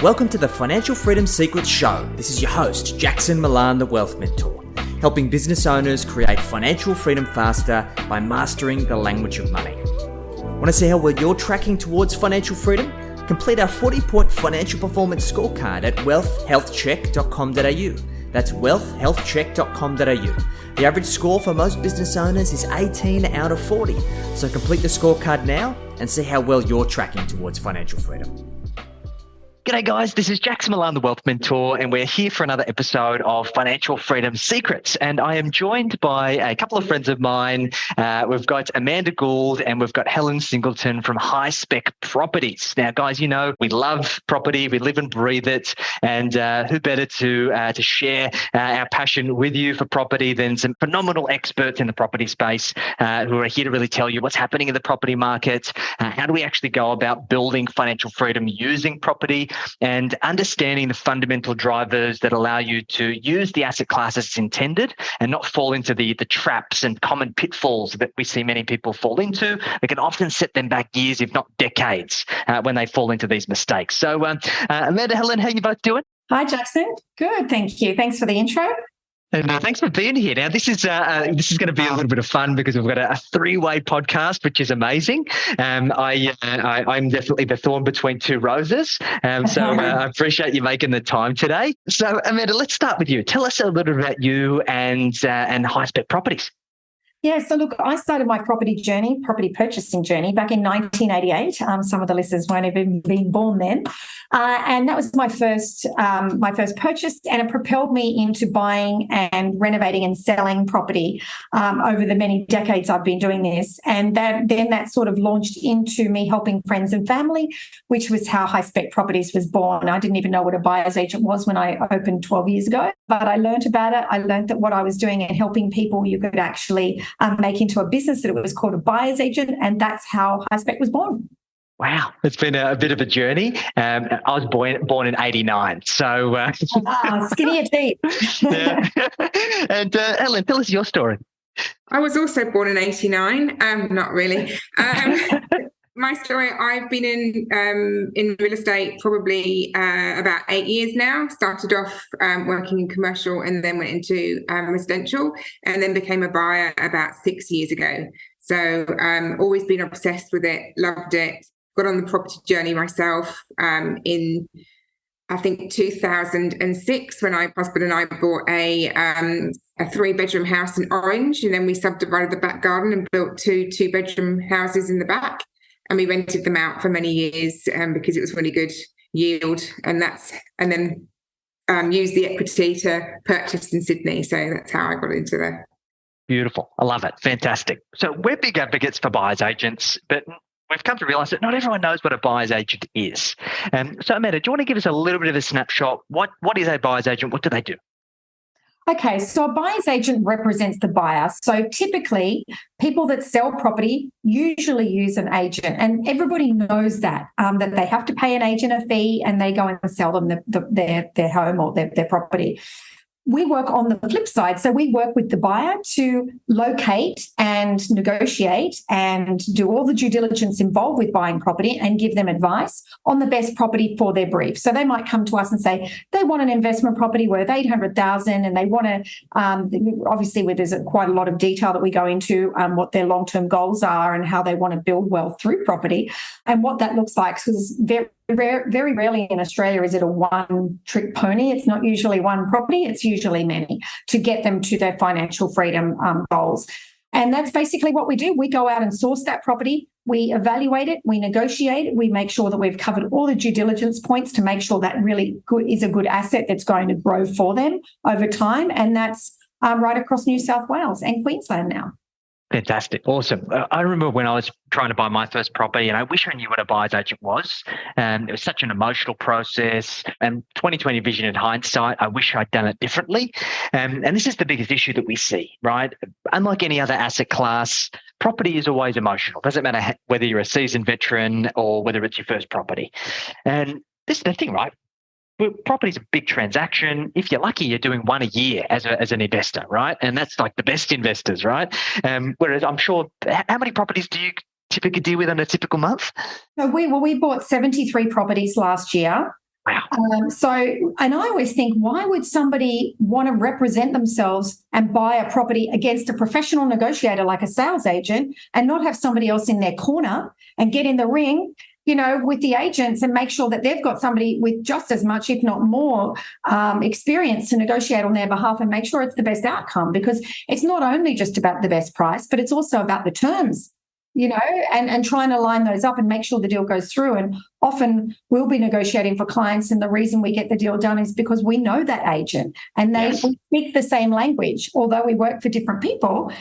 Welcome to the Financial Freedom Secrets Show. This is your host, Jackson Milan, the Wealth Mentor, helping business owners create financial freedom faster by mastering the language of money. Want to see how well you're tracking towards financial freedom? Complete our 40-point financial performance scorecard at wealthhealthcheck.com.au. That's wealthhealthcheck.com.au. The average score for most business owners is 18 out of 40. So complete the scorecard now and see how well you're tracking towards financial freedom. G'day guys, this is Jackson Milan, the Wealth Mentor, and we're here for another episode of Financial Freedom Secrets. And I am joined by a couple of friends of mine. We've got Amanda Gould and we've got Helen Singleton from HighSpec Properties. Now, guys, you know we love property, we live and breathe it, and who better to share our passion with you for property than some phenomenal experts in the property space who are here to really tell you what's happening in the property market, how do we actually go about building financial freedom using property, and understanding the fundamental drivers that allow you to use the asset class as it's intended and not fall into the traps and common pitfalls that we see many people fall into. It can often set them back years, if not decades, when they fall into these mistakes. So, Amanda, Helen, how are you both doing? Hi, Jackson. Good, thank you. Thanks for the intro. And thanks for being here. Now, this is going to be a little bit of fun because we've got a three-way podcast, which is amazing. I'm definitely the thorn between two roses. So I appreciate you making the time today. So, Amanda, let's start with you. Tell us a little bit about you and HighSpec Properties. Yeah, so look, I started my property purchasing journey back in 1988. Some of the listeners won't have even been born then. And that was my first purchase, and it propelled me into buying and renovating and selling property over the many decades I've been doing this. And that sort of launched into me helping friends and family, which was how HighSpec Properties was born. I didn't even know what a buyer's agent was when I opened 12 years ago, but I learned about it. I learned that what I was doing and helping people, you could actually make into a business, that it was called a buyer's agent, and that's how HighSpec was born. Wow, it's been a bit of a journey. I was born in 89, so... skinnier teeth. Yeah. And Helen, tell us your story. I was also born in 89, not really. My story, I've been in real estate probably about 8 years now. Started off working in commercial and then went into residential, and then became a buyer about 6 years ago. So always been obsessed with it, loved it. Got on the property journey myself in, I think, 2006 when my husband and I bought a 3-bedroom house in Orange, and then we subdivided the back garden and built two 2-bedroom houses in the back. And we rented them out for many years because it was really good yield, and then used the equity to purchase in Sydney. So that's how I got into there. Beautiful. I love it. Fantastic. So we're big advocates for buyer's agents, but we've come to realise that not everyone knows what a buyer's agent is. So Amanda, do you want to give us a little bit of a snapshot? What is a buyer's agent? What do they do? Okay, so a buyer's agent represents the buyer. So typically, people that sell property usually use an agent, and everybody knows that they have to pay an agent a fee, and they go and sell them their home or their property. We work on the flip side. So we work with the buyer to locate and negotiate and do all the due diligence involved with buying property and give them advice on the best property for their brief. So they might come to us and say they want an investment property worth $800,000, and they want to, obviously where there's quite a lot of detail that we go into what their long-term goals are and how they want to build wealth through property and what that looks like. Because very rarely in Australia is it a one-trick pony. It's not usually one property. It's usually many to get them to their financial freedom goals. And that's basically what we do. We go out and source that property. We evaluate it. We negotiate it. We make sure that we've covered all the due diligence points to make sure that really is a good asset that's going to grow for them over time. And that's right across New South Wales and Queensland now. Fantastic. Awesome. I remember when I was trying to buy my first property, and I wish I knew what a buyer's agent was. It was such an emotional process, and 2020 vision in hindsight, I wish I'd done it differently. And this is the biggest issue that we see, right? Unlike any other asset class, property is always emotional. Doesn't matter whether you're a seasoned veteran or whether it's your first property. And this is the thing, right? Property is a big transaction. If you're lucky, you're doing one a year as an investor, right? And that's like the best investors, right? Whereas I'm sure, how many properties do you typically deal with in a typical month? So we bought 73 properties last year. Wow. And I always think, why would somebody want to represent themselves and buy a property against a professional negotiator like a sales agent and not have somebody else in their corner and get in the ring, with the agents and make sure that they've got somebody with just as much, if not more, experience to negotiate on their behalf and make sure it's the best outcome, because it's not only just about the best price, but it's also about the terms, and trying to line those up and make sure the deal goes through. And often we'll be negotiating for clients, and the reason we get the deal done is because we know that agent and we speak the same language. Although we work for different people,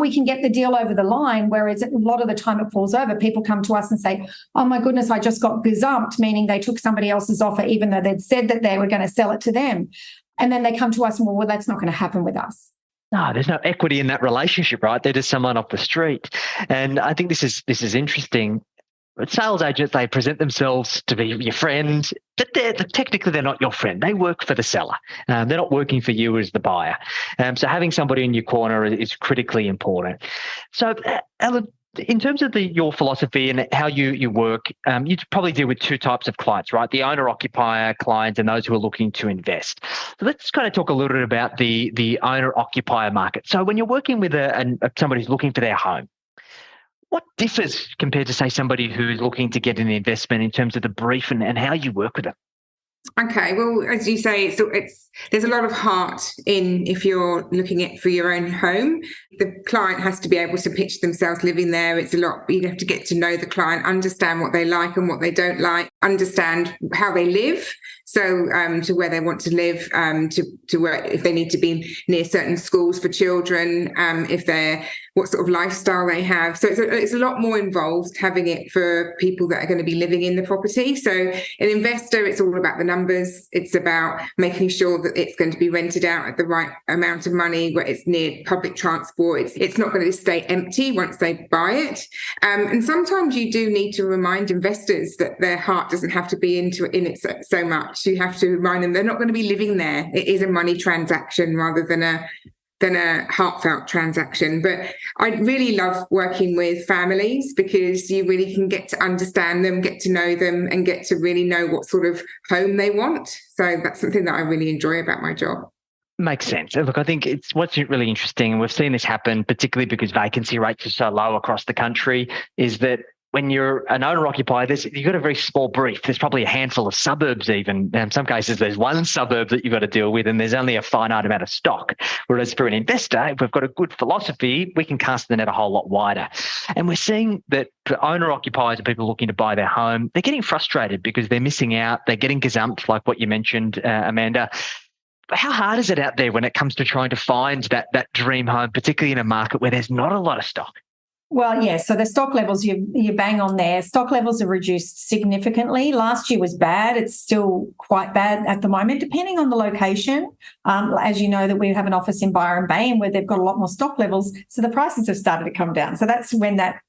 we can get the deal over the line, whereas a lot of the time it falls over. People come to us and say, oh my goodness, I just got gazumped, meaning they took somebody else's offer even though they'd said that they were going to sell it to them. And then they come to us and, well, that's not going to happen with us. No, there's no equity in that relationship, right? They're just someone off the street. And I think this is interesting. But sales agents, they present themselves to be your friend, but technically they're not your friend. They work for the seller. They're not working for you as the buyer. So having somebody in your corner is critically important. So, Ellen, in terms of your philosophy and how you work, you probably deal with two types of clients, right? The owner-occupier clients and those who are looking to invest. So let's kind of talk a little bit about the owner-occupier market. So when you're working with somebody who's looking for their home, what differs compared to, say, somebody who's looking to get an investment in terms of the brief and how you work with them? Okay, well, as you say, there's a lot of heart in if you're looking at for your own home. The client has to be able to picture themselves living there. It's a lot. You have to get to know the client, understand what they like and what they don't like, understand how they live. So to where they want to live, to where if they need to be near certain schools for children, what sort of lifestyle they have. So it's a lot more involved having it for people that are going to be living in the property. So an investor, it's all about the numbers. It's about making sure that it's going to be rented out at the right amount of money, where it's near public transport. It's not going to stay empty once they buy it. And sometimes you do need to remind investors that their heart doesn't have to be in it so much. You have to remind them they're not going to be living there. It is a money transaction rather than a heartfelt transaction. But I really love working with families because you really can get to understand them, get to know them, and get to really know what sort of home they want. So that's something that I really enjoy about my job. Makes sense. Look, I think it's what's really interesting, and we've seen this happen, particularly because vacancy rates are so low across the country, is that when you're an owner-occupier, you've got a very small brief. There's probably a handful of suburbs even. In some cases, there's one suburb that you've got to deal with, and there's only a finite amount of stock. Whereas for an investor, if we've got a good philosophy, we can cast the net a whole lot wider. And we're seeing that for owner-occupiers and people looking to buy their home, they're getting frustrated because they're missing out. They're getting gazumped, like what you mentioned, Amanda. How hard is it out there when it comes to trying to find that dream home, particularly in a market where there's not a lot of stock? Well, yeah, so the stock levels, you bang on there. Stock levels have reduced significantly. Last year was bad. It's still quite bad at the moment, depending on the location. As you know, that we have an office in Byron Bay and where they've got a lot more stock levels, so the prices have started to come down. So that's when that,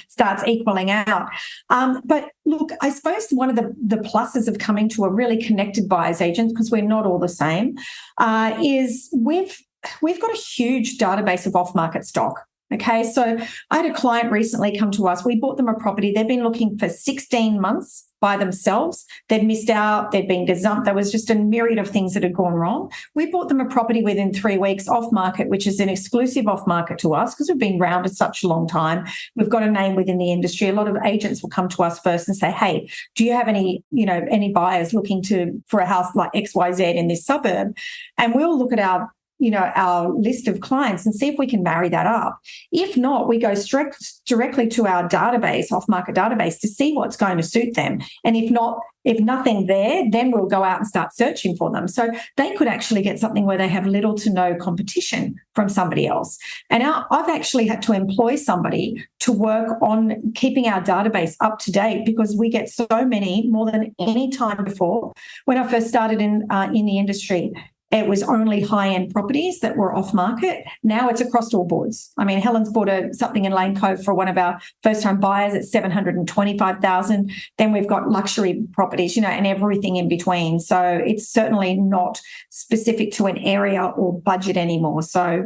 starts equaling out. But look, I suppose one of the pluses of coming to a really connected buyer's agent, because we're not all the same, is we've got a huge database of off-market stock. Okay, so I had a client recently come to us. We bought them a property. They've been looking for 16 months by themselves. They'd missed out. They'd been gazumped. There was just a myriad of things that had gone wrong. We bought them a property within 3 weeks off market, which is an exclusive off market to us because we've been around for such a long time. We've got a name within the industry. A lot of agents will come to us first and say, hey, do you have any buyers looking for a house like XYZ in this suburb? And we'll look at our list of clients and see if we can marry that up. If not, we go directly to our database, off-market database, to see what's going to suit them. And if nothing there, then we'll go out and start searching for them. So they could actually get something where they have little to no competition from somebody else. And I've actually had to employ somebody to work on keeping our database up to date because we get so many, more than any time before. When I first started in the industry, it was only high-end properties that were off-market. Now it's across all boards. I mean, Helen's bought something in Lane Cove for one of our first-time buyers at $725,000. Then we've got luxury properties, and everything in between. So it's certainly not specific to an area or budget anymore. So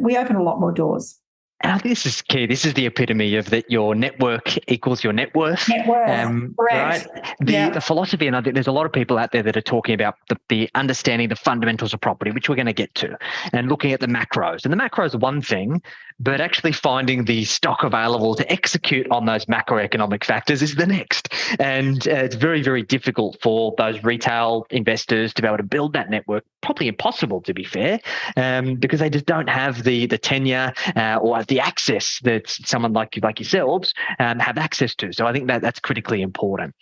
we open a lot more doors. And I think this is key. This is the epitome of that your network equals your net worth. Net worth, correct. Right? The philosophy, and I think there's a lot of people out there that are talking about the understanding the fundamentals of property, which we're going to get to, and looking at the macros. And the macros are one thing, but actually finding the stock available to execute on those macroeconomic factors is the next. And it's very, very difficult for those retail investors to be able to build that network. Probably impossible, to be fair, because they just don't have the tenure or the access that someone like yourselves have access to. So I think that's critically important.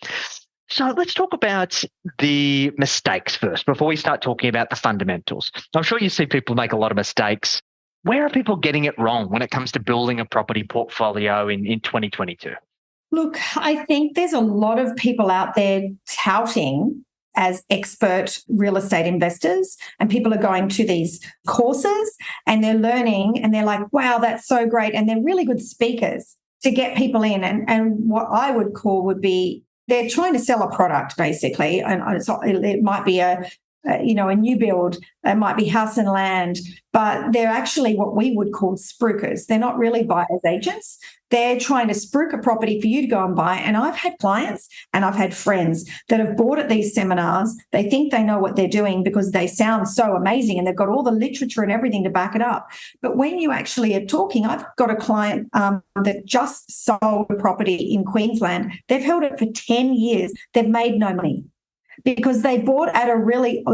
So let's talk about the mistakes first before we start talking about the fundamentals. I'm sure you see people make a lot of mistakes. Where are people getting it wrong when it comes to building a property portfolio in 2022? Look, I think there's a lot of people out there touting as expert real estate investors, and people are going to these courses and they're learning and they're like, wow, that's so great. And they're really good speakers to get people in. And what I would call would be, they're trying to sell a product basically. And it might be a new build, it might be house and land, but they're actually what we would call spruikers. They're not really buyer's agents. They're trying to spruik a property for you to go and buy. And I've had clients and I've had friends that have bought at these seminars. They think they know what they're doing because they sound so amazing and they've got all the literature and everything to back it up. But when you actually are talking, I've got a client that just sold a property in Queensland. They've held it for 10 years. They've made no money, because they bought at a really,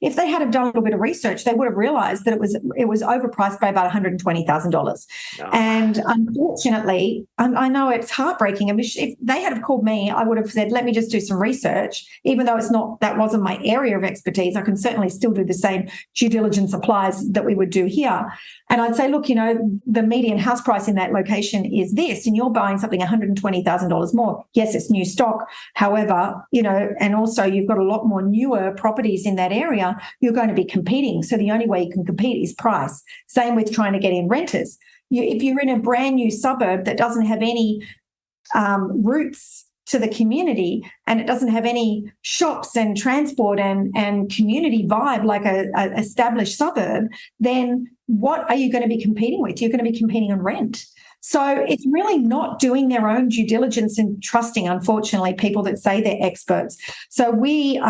if they had have done a little bit of research, they would have realized that it was overpriced by about $120,000. Oh. And unfortunately, I know it's heartbreaking. I mean, if they had have called me, I would have said, let me just do some research. Even though that wasn't my area of expertise, I can certainly still do the same due diligence applies that we would do here. And I'd say, look, the median house price in that location is this, and you're buying something $120,000 more. Yes, it's new stock. However, and also you've got a lot more newer properties in that area. You're going to be competing. So the only way you can compete is price. Same with trying to get in renters. If you're in a brand new suburb that doesn't have any roots to the community and it doesn't have any shops and transport and community vibe like a established suburb, then what are you going to be competing with? You're going to be competing on rent. So it's really not doing their own due diligence and trusting, unfortunately, people that say they're experts. So we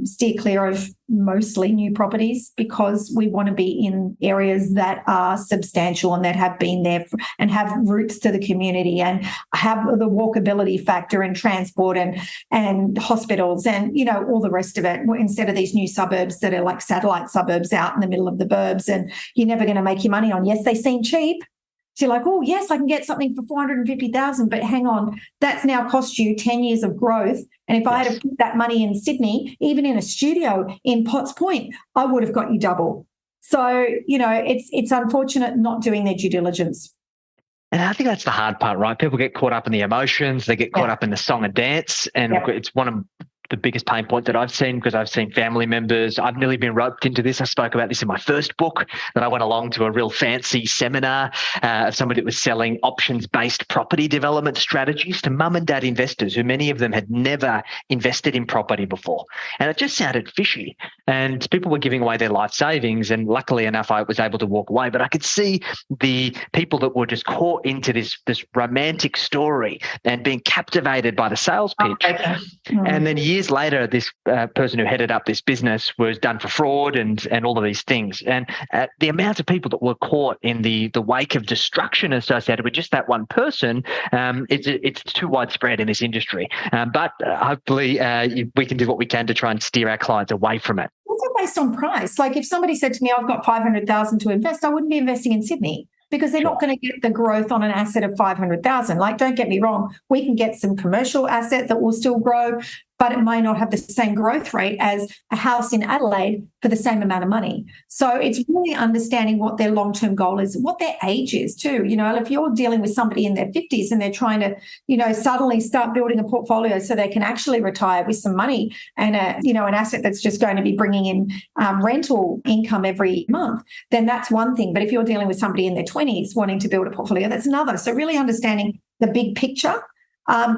steer clear of mostly new properties because we want to be in areas that are substantial and that have been there and have roots to the community and have the walkability factor and transport and hospitals and, all the rest of it, instead of these new suburbs that are like satellite suburbs out in the middle of the burbs and you're never going to make your money on. Yes, they seem cheap. So you're like, oh, yes, I can get something for $450,000, but hang on, that's now cost you 10 years of growth. And if I had to put that money in Sydney, even in a studio in Potts Point, I would have got you double. So, it's unfortunate not doing their due diligence. And I think that's the hard part, right? People get caught up in the emotions, they get caught up in the song and dance, and it's one of the biggest pain point that I've seen, because I've seen family members. I've nearly been roped into this. I spoke about this in my first book, that I went along to a real fancy seminar of somebody that was selling options-based property development strategies to mum and dad investors, who many of them had never invested in property before. And it just sounded fishy. And people were giving away their life savings. And luckily enough, I was able to walk away. But I could see the people that were just caught into this romantic story and being captivated by the sales pitch. And then years later, this person who headed up this business was done for fraud and all of these things. And the amount of people that were caught in the wake of destruction associated with just that one person, it's too widespread in this industry. But hopefully we can do what we can to try and steer our clients away from it. Also based on price. Like if somebody said to me, I've got $500,000 to invest, I wouldn't be investing in Sydney, because they're not going to get the growth on an asset of $500,000. Like, don't get me wrong, we can get some commercial asset that will still grow, but it may not have the same growth rate as a house in Adelaide for the same amount of money. So it's really understanding what their long-term goal is, what their age is too. If you're dealing with somebody in their 50s and they're trying to, suddenly start building a portfolio so they can actually retire with some money and an asset that's just going to be bringing in rental income every month, then that's one thing. But if you're dealing with somebody in their 20s wanting to build a portfolio, that's another. So really understanding the big picture.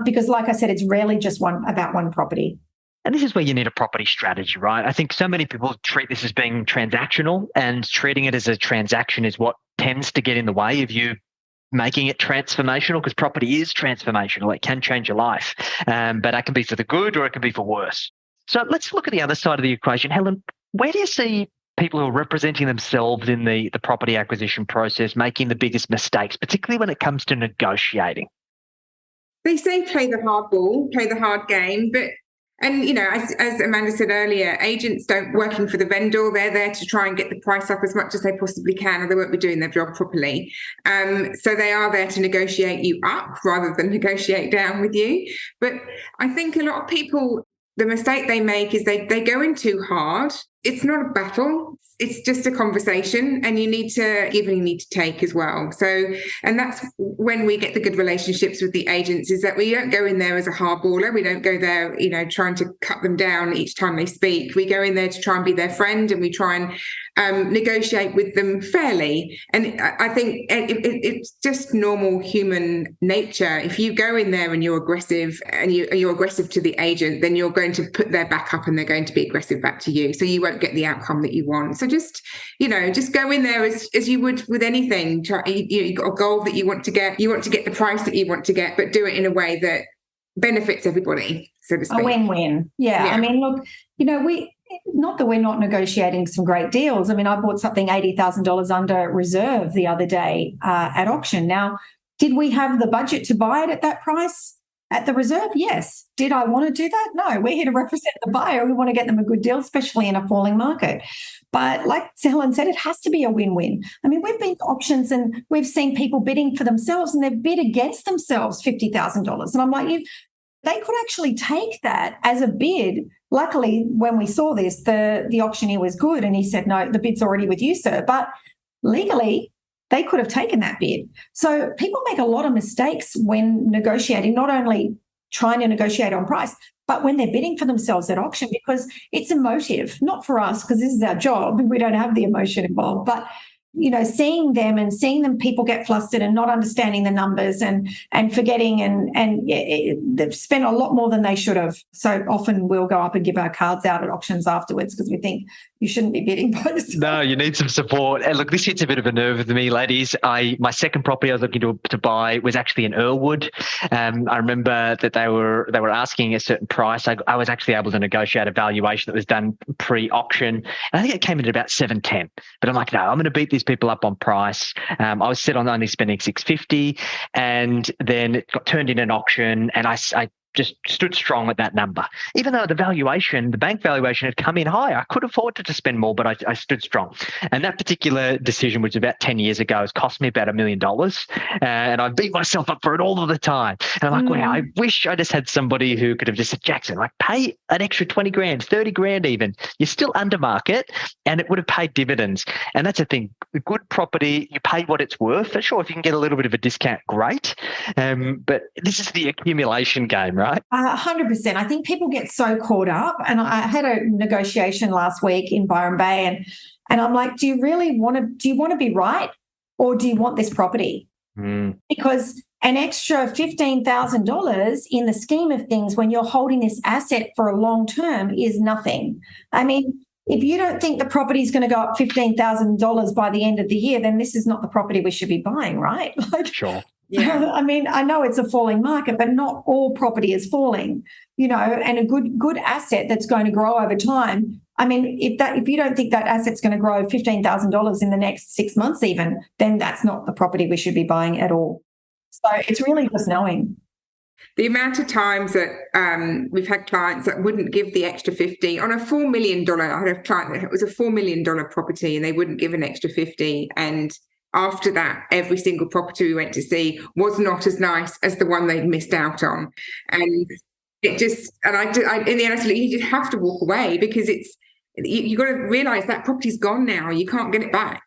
Because like I said, it's rarely just about one property. And this is where you need a property strategy, right? I think so many people treat this as being transactional, and treating it as a transaction is what tends to get in the way of you making it transformational, because property is transformational. It can change your life, but that can be for the good or it can be for worse. So let's look at the other side of the equation. Helen, where do you see people who are representing themselves in the property acquisition process making the biggest mistakes, particularly when it comes to negotiating? They say play the hard ball, play the hard game, and as Amanda said earlier, agents don't working for the vendor. They're there to try and get the price up as much as they possibly can, or they won't be doing their job properly. So they are there to negotiate you up rather than negotiate down with you. But I think a lot of people, the mistake they make is they go in too hard. It's not a battle. It's just a conversation, and you need to give and you need to take as well. So, and that's when we get the good relationships with the agents, is that we don't go in there as a hardballer. We don't go there, trying to cut them down each time they speak. We go in there to try and be their friend, and we try and negotiate with them fairly. And I think it's just normal human nature. If you go in there and you're aggressive, and you're aggressive to the agent, then you're going to put their back up and they're going to be aggressive back to you. So you won't get the outcome that you want. So just go in there as you would with anything. You've got a goal that you want to get. You want to get the price that you want to get, but do it in a way that benefits everybody, so to speak. A win-win. Yeah. I mean, look, not that we're not negotiating some great deals. I mean, I bought something $80,000 under reserve the other day at auction. Now, did we have the budget to buy it at that price? At the reserve, yes. Did I want to do that? No. We're here to represent the buyer. We want to get them a good deal, especially in a falling market. But like Helen said, it has to be a win-win. I mean, we've been to auctions and we've seen people bidding for themselves, and they've bid against themselves $50,000. And I'm like, they could actually take that as a bid. Luckily, when we saw this, the auctioneer was good, and he said, no, the bid's already with you, sir. But legally, they could have taken that bid. So people make a lot of mistakes when negotiating, not only trying to negotiate on price, but when they're bidding for themselves at auction, because it's emotive, not for us, because this is our job and we don't have the emotion involved, but seeing them people get flustered and not understanding the numbers and forgetting and they've spent a lot more than they should have. So often we'll go up and give our cards out at auctions afterwards because we think you shouldn't be bidding. No, you need some support. And look, this hits a bit of a nerve with me, ladies. My second property I was looking to buy was actually in Earlwood. I remember that they were asking a certain price. I was actually able to negotiate a valuation that was done pre-auction. And I think it came in at about $710. But I'm like, no, I'm going to beat these people up on price. I was set on only spending $650, and then it got turned in an auction, and I just stood strong at that number. Even though the bank valuation had come in higher, I could afford to spend more, but I stood strong. And that particular decision, which was about 10 years ago, has cost me about $1 million. And I beat myself up for it all of the time. And I'm like, wow, I wish I just had somebody who could have just said, Jackson, pay an extra 20 grand, 30 grand even. You're still under market, and it would have paid dividends. And that's the thing. The good property, you pay what it's worth. For sure, if you can get a little bit of a discount, great. But this is the accumulation game, right? 100%. I think people get so caught up. And I had a negotiation last week in Byron Bay, and I'm like, do you want to be right, or do you want this property? Because an extra $15,000 in the scheme of things when you're holding this asset for a long term is nothing. I mean, if you don't think the property is going to go up $15,000 by the end of the year, then this is not the property we should be buying, right? Sure. Yeah. I mean, I know it's a falling market, but not all property is falling, and a good asset that's going to grow over time. I mean, if you don't think that asset's going to grow $15,000 in the next 6 months even, then that's not the property we should be buying at all. So it's really just knowing. The amount of times that we've had clients that wouldn't give the extra 50 on a $4 million. I had a client that it was a $4 million property, and they wouldn't give an extra 50. And after that, every single property we went to see was not as nice as the one they'd missed out on. And it just, and I in the end, I said, you just have to walk away, because you've got to realise that property's gone now. You can't get it back.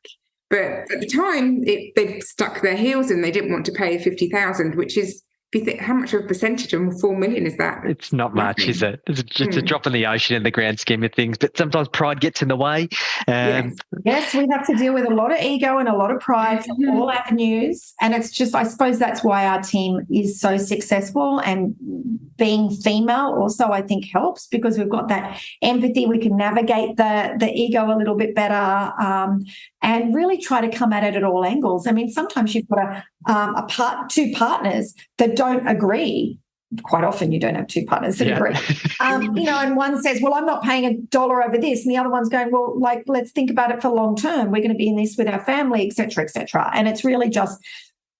But at the time, they stuck their heels in. They didn't want to pay $50,000, which is if you think, how much of a percentage of 4 million is that? It's not much, is it? It's just a drop in the ocean in the grand scheme of things. But sometimes pride gets in the way. Yes, we have to deal with a lot of ego and a lot of pride from all avenues. And it's just, I suppose that's why our team is so successful. And being female also, I think, helps because we've got that empathy. We can navigate the ego a little bit better and really try to come at it at all angles. I mean, sometimes you've got two partners that don't agree. Quite often you don't have two partners that agree. And one says, well, I'm not paying $1 over this. And the other one's going, well, like, let's think about it for long term. We're going to be in this with our family, et cetera, et cetera. And it's really just,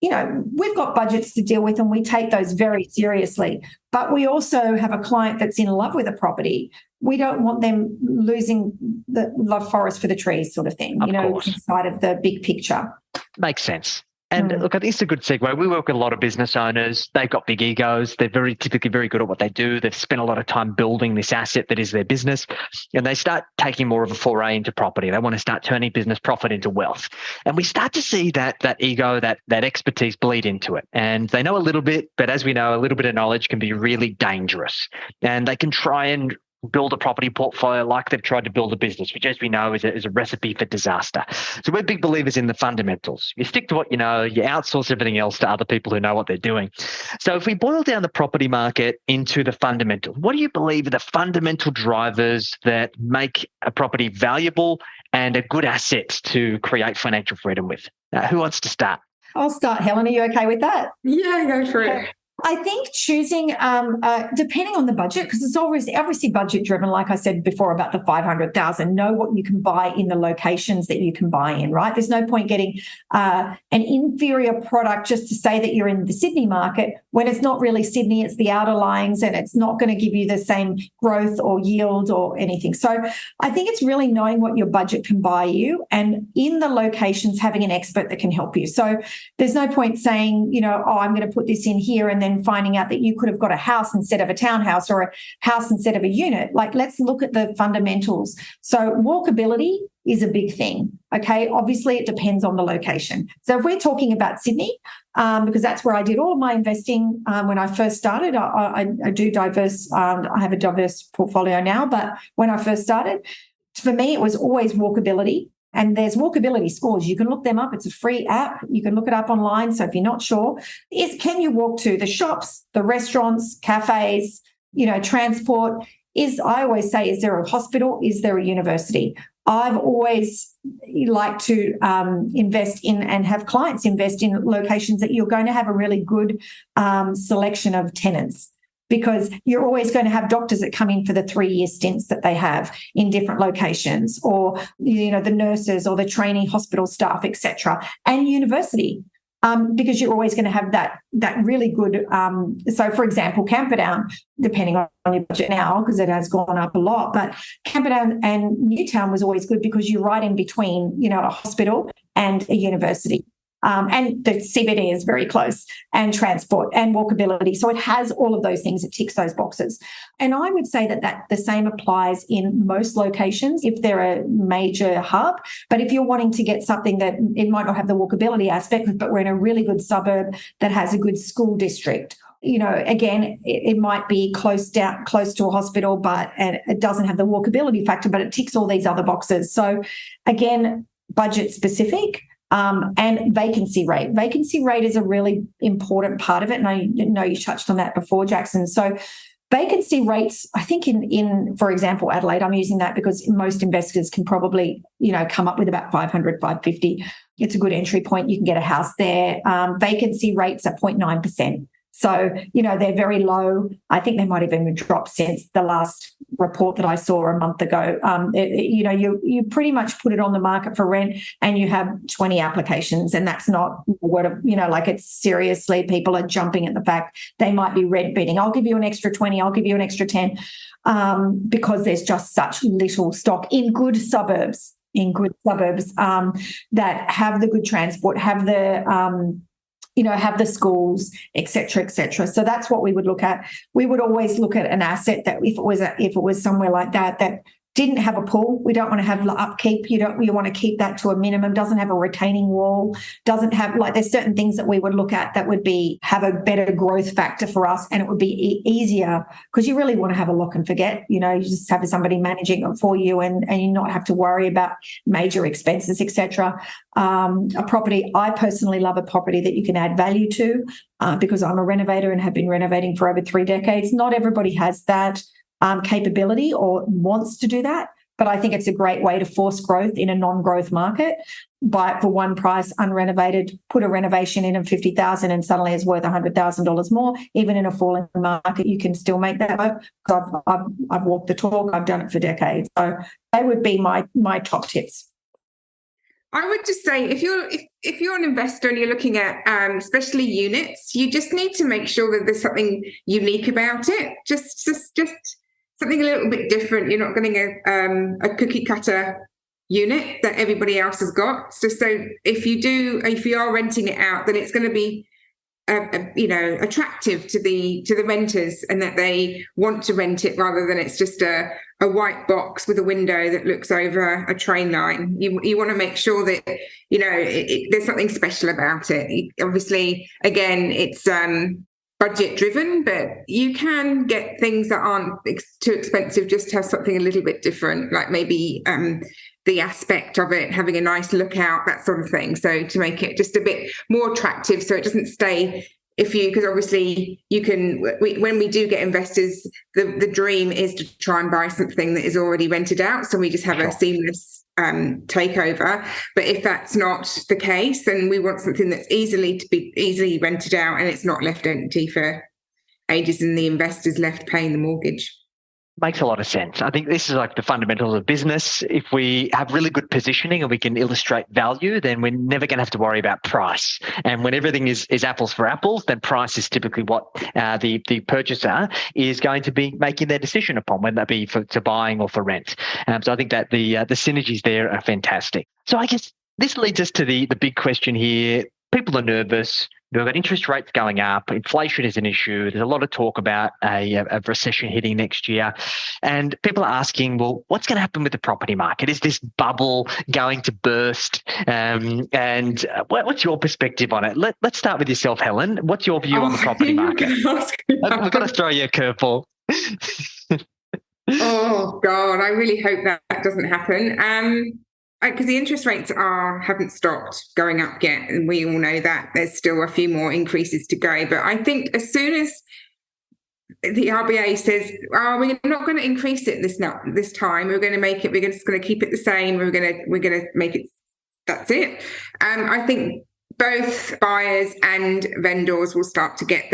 we've got budgets to deal with and we take those very seriously. But we also have a client that's in love with a property. We don't want them losing the love forest for the trees sort of thing, inside of the big picture. Makes sense. And look, I think it's a good segue. We work with a lot of business owners. They've got big egos. They're typically very good at what they do. They've spent a lot of time building this asset that is their business. And they start taking more of a foray into property. They want to start turning business profit into wealth. And we start to see that ego, that expertise bleed into it. And they know a little bit, but as we know, a little bit of knowledge can be really dangerous. And they can try and build a property portfolio like they've tried to build a business, which, as we know, is a recipe for disaster. So we're big believers in the fundamentals. You stick to what you know, you outsource everything else to other people who know what they're doing. So if we boil down the property market into the fundamentals, what do you believe are the fundamental drivers that make a property valuable and a good asset to create financial freedom with? Who wants to start? I'll start. Helen, are you okay with that? Yeah, go for it. I think choosing, depending on the budget, because it's obviously budget driven, like I said before about the 500,000, know what you can buy in the locations that you can buy in, right? There's no point getting an inferior product just to say that you're in the Sydney market when it's not really Sydney, it's the outer lyings and it's not going to give you the same growth or yield or anything. So I think it's really knowing what your budget can buy you and in the locations having an expert that can help you. So there's no point saying, I'm going to put this in here and then finding out that you could have got a house instead of a townhouse or a house instead of a unit. Like, let's look at the fundamentals. So walkability is a big thing. Okay. Obviously, it depends on the location. So if we're talking about Sydney, because that's where I did all of my investing when I first started, I do diverse. I have a diverse portfolio now, but when I first started, for me, it was always walkability. And there's walkability scores. You can look them up. It's a free app. You can look it up online. So if you're not sure, can you walk to the shops, the restaurants, cafes, transport? I always say, is there a hospital? Is there a university? I've always liked to invest in and have clients invest in locations that you're going to have a really good selection of tenants. Because you're always going to have doctors that come in for the 3-year stints that they have in different locations, or the nurses or the trainee hospital staff, etc., and university, because you're always going to have that really good. So, for example, Camperdown, depending on your budget now, because it has gone up a lot, but Camperdown and Newtown was always good because you're right in between, a hospital and a university. And the CBD is very close, and transport and walkability. So it has all of those things. It ticks those boxes. And I would say that the same applies in most locations if they're a major hub. But if you're wanting to get something that it might not have the walkability aspect, but we're in a really good suburb that has a good school district, again, it might be close to a hospital, but it doesn't have the walkability factor, but it ticks all these other boxes. So again, budget specific. And vacancy rate. Vacancy rate is a really important part of it. And I know you touched on that before, Jackson. So vacancy rates, I think in for example, Adelaide, I'm using that because most investors can probably, come up with about 500, 550. It's a good entry point. You can get a house there. Vacancy rates are 0.9%. So, they're very low. I think they might have even dropped since the last report that I saw a month ago. You pretty much put it on the market for rent and you have 20 applications, and that's not it's seriously, people are jumping at the fact they might be red bidding. I'll give you an extra 20, I'll give you an extra 10, because there's just such little stock in good suburbs that have the good transport, have the have the schools, et cetera, et cetera. So that's what we would look at. We would always look at an asset that if it was somewhere like that didn't have a pool. We don't want to have upkeep. You want to keep that to a minimum. Doesn't have a retaining wall. Doesn't have, like, there's certain things that we would look at that would have a better growth factor for us, and it would be easier, because you really want to have a look and forget. You just have somebody managing it for you, and you not have to worry about major expenses, etc. A property, I personally love a property that you can add value to, because I'm a renovator and have been renovating for over 3 decades. Not everybody has that capability or wants to do that, but I think it's a great way to force growth in a non-growth market. Buy it for one price, unrenovated, put a renovation in of $50,000 and suddenly it's worth $100,000 more. Even in a falling market, you can still make that work. I've walked the talk. I've done it for decades. So they would be my top tips. I would just say, if you're an investor and you're looking at especially units, you just need to make sure that there's something unique about it. Just something a little bit different. You're not getting a cookie cutter unit that everybody else has got. So if you are renting it out, then it's going to be attractive to the renters, and that they want to rent it, rather than it's just a white box with a window that looks over a train line. You want to make sure that there's something special about it. Obviously, again, it's budget driven, but you can get things that aren't too expensive just to have something a little bit different, like maybe the aspect of it having a nice lookout, that sort of thing. So to make it just a bit more attractive, so it doesn't stay. Because obviously when we do get investors, the dream is to try and buy something that is already rented out, so we just have a seamless takeover. But if that's not the case, then we want something that's easily rented out, and it's not left empty for ages and the investor's left paying the mortgage. Makes a lot of sense. I think this is like the fundamentals of business. If we have really good positioning and we can illustrate value, then we're never going to have to worry about price. And when everything is apples for apples, then price is typically what the purchaser is going to be making their decision upon, whether that be to buying or for rent. So I think that the synergies there are fantastic. So I guess this leads us to the big question here. People are nervous. We've got interest rates going up. Inflation is an issue. There's a lot of talk about a recession hitting next year. And people are asking, well, what's going to happen with the property market? Is this bubble going to burst? And what's your perspective on it? Let's start with yourself, Helen. What's your view on the property market? I've got to throw you a curveball. Oh, God, I really hope that doesn't happen. Because the interest rates haven't stopped going up yet, and we all know that there's still a few more increases to go. But I think as soon as the RBA says, we're not going to increase it this time, we're just going to keep it the same, we're going to make it, that's it. I think both buyers and vendors will start to get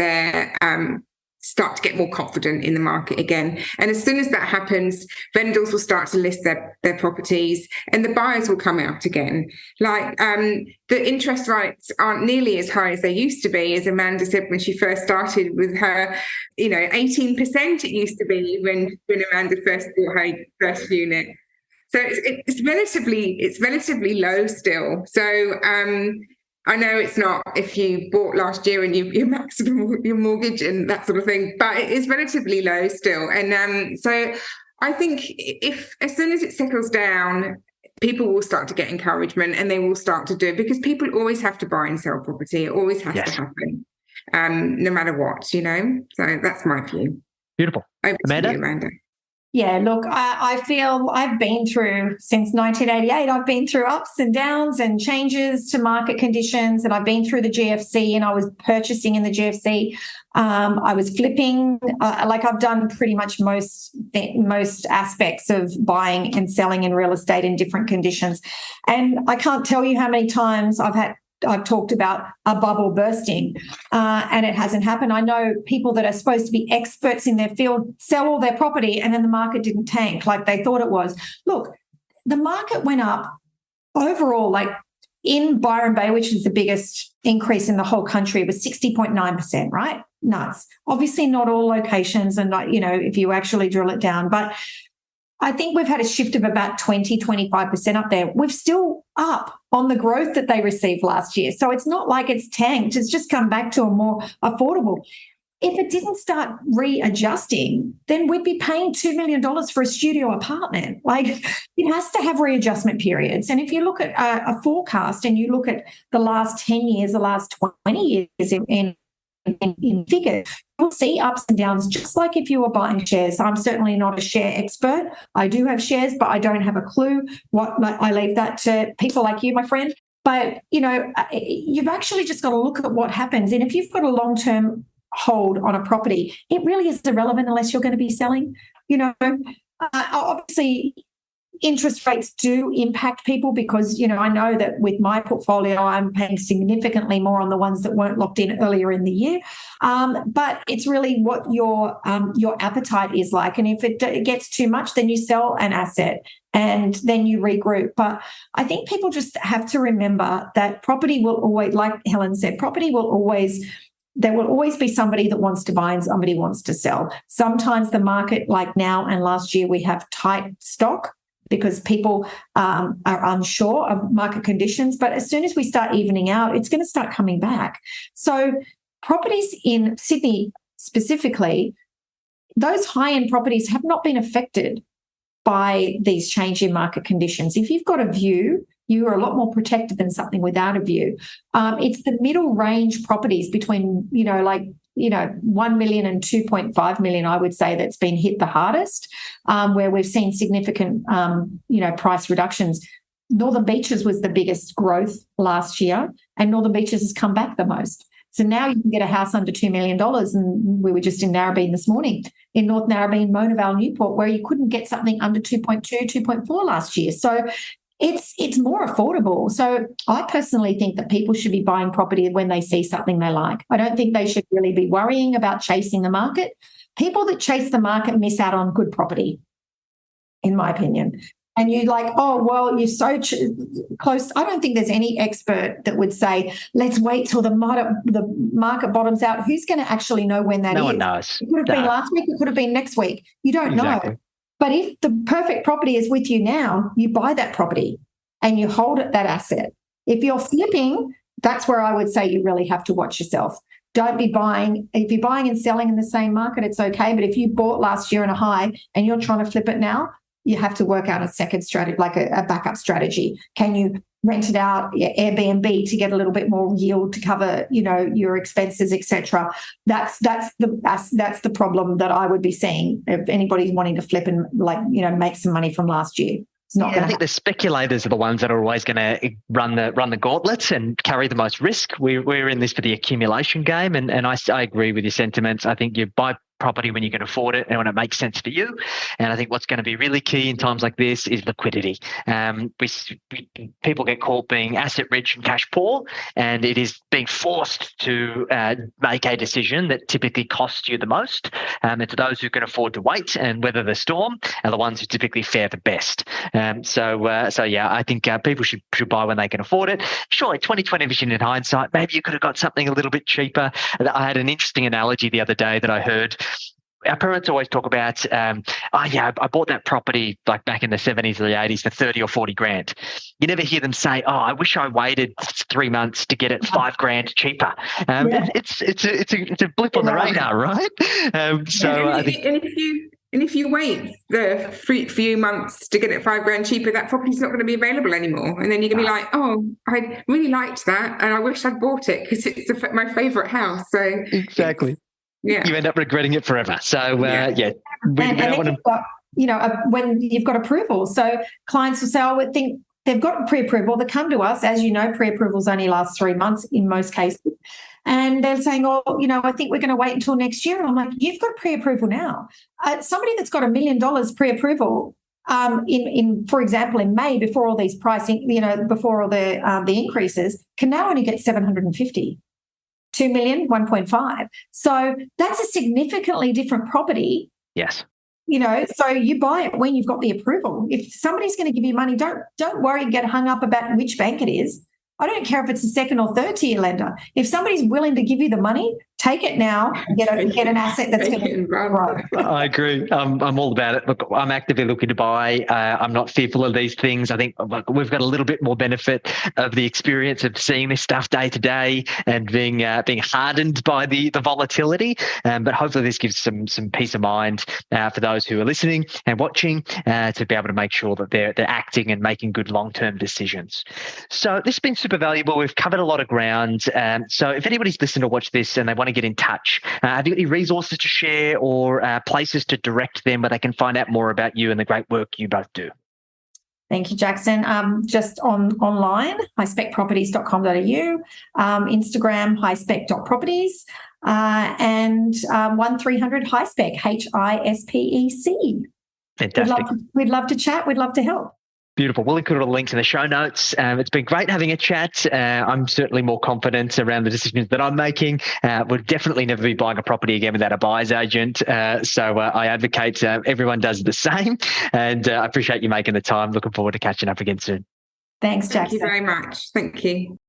more confident in the market again. And as soon as that happens, vendors will start to list their properties, and the buyers will come out again. Like the interest rates aren't nearly as high as they used to be, as Amanda said when she first started with her, 18% it used to be when Amanda first bought her first unit. So it's relatively low still. So I know it's not if you bought last year and your maximum your mortgage and that sort of thing, but it is relatively low still. And so I think if as soon as it settles down, people will start to get encouragement, and they will start to do it, because people always have to buy and sell property. It always has to happen, no matter what, So that's my view. Beautiful. Over to you, Amanda. Yeah, look, I feel I've been through, since 1988, I've been through ups and downs and changes to market conditions, and I've been through the GFC, and I was purchasing in the GFC. I was flipping, I've done pretty much most aspects of buying and selling in real estate in different conditions. And I can't tell you how many times I've talked about a bubble bursting, and it hasn't happened. I know people that are supposed to be experts in their field sell all their property, and then the market didn't tank like they thought it was. Look, the market went up overall, like in Byron Bay, which is the biggest increase in the whole country, it was 60.9%, right? Nuts. Obviously not all locations, and not, if you actually drill it down, but I think we've had a shift of about 20-25% up there. We're still up on the growth that they received last year. So it's not like it's tanked. It's just come back to a more affordable. if it didn't start readjusting, then we'd be paying $2 million for a studio apartment. Like, it has to have readjustment periods. And if you look at a forecast and you look at the last 10 years, the last 20 years in figures, you'll see ups and downs, just like if you were buying shares. I'm certainly not a share expert. I do have shares, but I don't have a clue. I leave that to people like you, my friend. But, you've actually just got to look at what happens. And if you've got a long-term hold on a property, it really is irrelevant unless you're going to be selling. Obviously, interest rates do impact people because, I know that with my portfolio, I'm paying significantly more on the ones that weren't locked in earlier in the year. But it's really what your appetite is like. And if it gets too much, then you sell an asset and then you regroup. But I think people just have to remember that property will always, like Helen said, there will always be somebody that wants to buy and somebody wants to sell. Sometimes the market, like now and last year, we have tight stock because people are unsure of market conditions. But as soon as we start evening out, it's going to start coming back. So properties in Sydney specifically, those high-end properties have not been affected by these changing market conditions. If you've got a view, you are a lot more protected than something without a view. It's the middle range properties between, 1 million and 2.5 million, I would say, that's been hit the hardest, where we've seen significant, price reductions. Northern Beaches was the biggest growth last year, and Northern Beaches has come back the most. So now you can get a house under $2 million. And we were just in Narrabeen this morning, in North Narrabeen, Mona Vale, Newport, where you couldn't get something under 2.2, 2.4 last year. So it's more affordable. So I personally think that people should be buying property when they see something they like. I don't think they should really be worrying about chasing the market. People that chase the market miss out on good property, in my opinion. And you're like, oh, well, you're so close. I don't think there's any expert that would say, let's wait till the market bottoms out. Who's going to actually know when that is? No one knows. It could have been last week. It could have been next week. You don't know. But if the perfect property is with you now, you buy that property and you hold that asset. If you're flipping, that's where I would say you really have to watch yourself. Don't be buying. If you're buying and selling in the same market, it's okay. But if you bought last year in a high and you're trying to flip it now, you have to work out a second strategy, like a backup strategy. Can you rent it out, Airbnb, to get a little bit more yield to cover, your expenses, etc. That's the problem that I would be seeing if anybody's wanting to flip and make some money from last year. It's not. I think the speculators are the ones that are always going to run the gauntlets and carry the most risk. We're in this for the accumulation game, and I agree with your sentiments. I think you buy property when you can afford it and when it makes sense for you. And I think what's going to be really key in times like this is liquidity. People get caught being asset rich and cash poor, and it is being forced to make a decision that typically costs you the most. And to those who can afford to wait and weather the storm are the ones who typically fare the best. So I think people should buy when they can afford it. Sure, 2020 vision in hindsight, maybe you could have got something a little bit cheaper. I had an interesting analogy the other day that I heard. Our parents always talk about, I bought that property like back in the 70s or the 80s for 30 or 40 grand. You never hear them say, I wish I waited 3 months to get it $5 grand cheaper. It's a blip on the radar, right? If you wait the few months to get it $5 grand cheaper, that property's not going to be available anymore. And then you're going to be like, oh, I really liked that, and I wish I'd bought it because it's my favourite house. So exactly. Yeah, you end up regretting it forever. So, we don't want to. When you've got approval, so clients will say, I think they've got pre-approval. They come to us, as you know, pre-approvals only last 3 months in most cases, and they're saying, I think we're going to wait until next year. And I'm like, you've got pre-approval now. Somebody that's got $1 million pre-approval. For example, in May, before all these pricing, before all the increases, can now only get 750. 2 million, 1.5. So that's a significantly different property. Yes. So you buy it when you've got the approval. If somebody's going to give you money, don't worry and get hung up about which bank it is. I don't care if it's a second or third tier lender. If somebody's willing to give you the money, take it now, get an asset that's going to grow. I agree. I'm all about it. Look, I'm actively looking to buy. I'm not fearful of these things. I think we've got a little bit more benefit of the experience of seeing this stuff day to day and being hardened by the volatility. But hopefully this gives some peace of mind for those who are listening and watching to be able to make sure that they're acting and making good long-term decisions. So this has been super valuable. We've covered a lot of ground. So if anybody's listened or watched this and they want to get in touch, have you got any resources to share or places to direct them where they can find out more about you and the great work you both do? Thank you, Jackson. Just online, highspecproperties.com.au, Instagram, highspec.properties, and 1300 HighSpec, HISPEC. Fantastic. We'd love to chat. We'd love to help. Beautiful. We'll include all the links in the show notes. It's been great having a chat. I'm certainly more confident around the decisions that I'm making. Would definitely never be buying a property again without a buyer's agent. So I advocate everyone does the same. And I appreciate you making the time. Looking forward to catching up again soon. Thanks, Jackson. Thank you very much. Thank you.